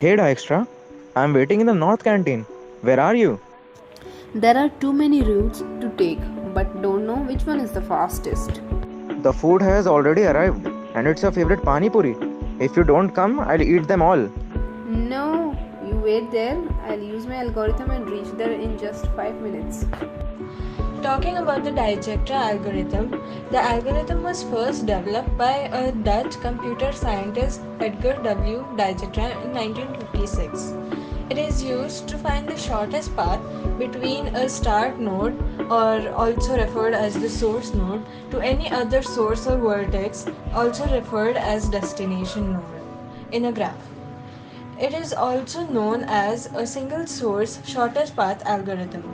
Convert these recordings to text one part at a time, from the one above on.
Hey Dijkstra, I'm waiting in the North Canteen. Where are you? There are too many routes to take, but don't know which one is the fastest. The food has already arrived, and it's your favorite pani puri. If you don't come, I'll eat them all. No, you wait there. I'll use my algorithm and reach there in just 5 minutes. Talking about the Dijkstra algorithm, the algorithm was first developed by a Dutch computer scientist Edgar W. Dijkstra in 1956. It is used to find the shortest path between a start node, or also referred as the source node, to any other source or vertex, also referred as destination node, in a graph. It is also known as a single source shortest path algorithm.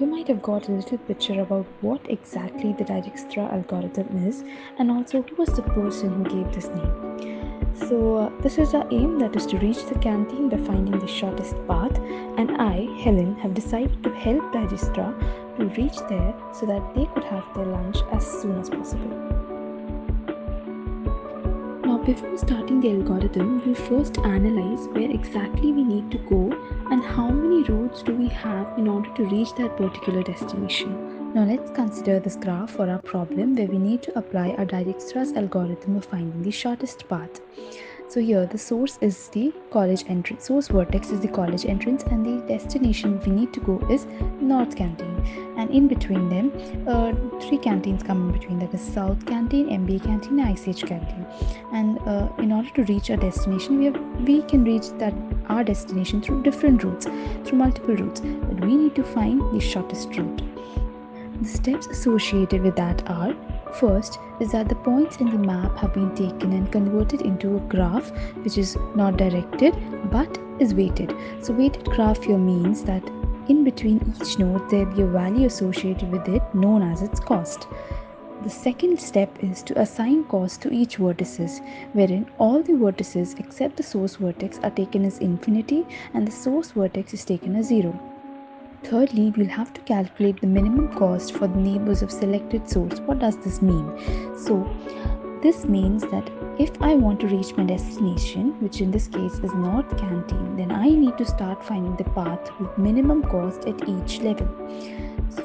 You might have got a little picture about what exactly the Dijkstra algorithm is and also who was the person who gave this name. This is our aim, that is to reach the canteen by finding the shortest path, and I, Helen, have decided to help Dijkstra to reach there so that they could have their lunch as soon as possible. Now, before starting the algorithm, we'll first analyze where exactly we need to go and how many routes do we have in order to reach that particular destination. Now, let's consider this graph for our problem where we need to apply our Dijkstra's algorithm of finding the shortest path. So here the source is the college entrance, source vertex is the college entrance, and the destination we need to go is North Canteen. And in between them, three canteens come in between, that is South Canteen, MBA Canteen, ICH Canteen. And in order to reach our destination, we can reach our destination through different routes, through multiple routes, but we need to find the shortest route. The steps associated with that are: first is that the points in the map have been taken and converted into a graph which is not directed but is weighted. So weighted graph here means that in between each node there will be a value associated with it known as its cost. The second step is to assign cost to each vertices, wherein all the vertices except the source vertex are taken as infinity and the source vertex is taken as 0. Thirdly, we'll have to calculate the minimum cost for the neighbors of selected source. What does this mean? So, this means that if I want to reach my destination, which in this case is North Canteen, then I need to start finding the path with minimum cost at each level. So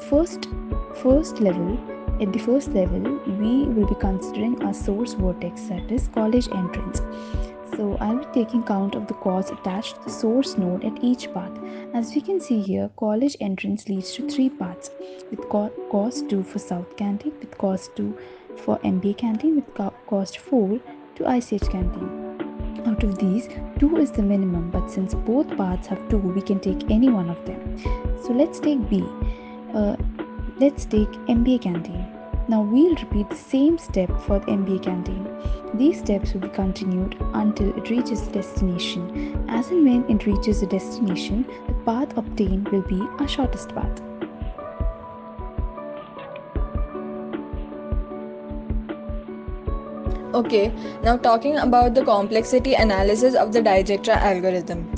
at the first level, we will be considering our source vertex, that is college entrance. So I'll be taking count of the costs attached to the source node at each path. As we can see here, college entrance leads to 3 paths, with cost 2 for South Canteen, with cost 2 for MBA Canteen, with cost 4 to ICH Canteen. Out of these, 2 is the minimum, but since both paths have 2, we can take any one of them. So let's take B. Let's take MBA Canteen. Now we'll repeat the same step for the MBA Canteen. These steps will be continued until it reaches the destination. As and when it reaches the destination, the path obtained will be our shortest path. Okay, now talking about the complexity analysis of the Dijkstra algorithm.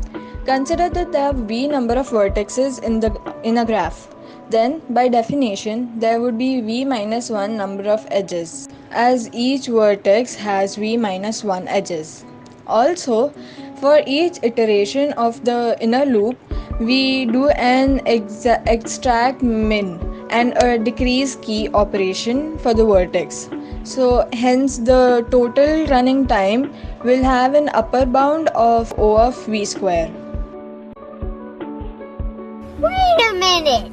Consider that there are v number of vertices in a graph. Then, by definition, there would be v minus 1 number of edges, as each vertex has v minus 1 edges. Also, for each iteration of the inner loop, we do an extract min and a decrease key operation for the vertex. So, hence, the total running time will have an upper bound of O of v square. Wait a minute!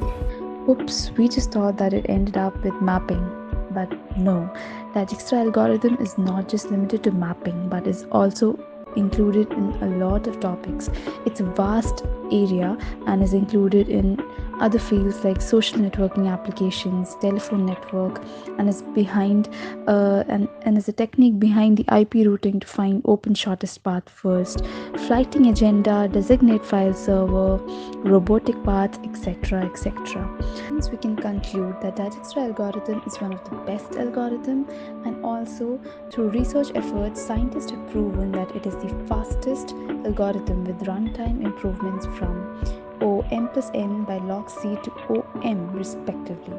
Oops, we just thought that it ended up with mapping. But no, the Dijkstra algorithm is not just limited to mapping, but is also included in a lot of topics. It's a vast area and is included in other fields like social networking applications, telephone network, and is behind and is a technique behind the IP routing to find open shortest path first, flighting agenda, designate file server, robotic path, etc., etc. Hence, we can conclude that Dijkstra algorithm is one of the best algorithm, and also through research efforts, scientists have proven that it is the fastest algorithm with runtime improvements from OM plus N by log C to OM respectively.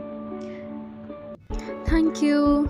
Thank you.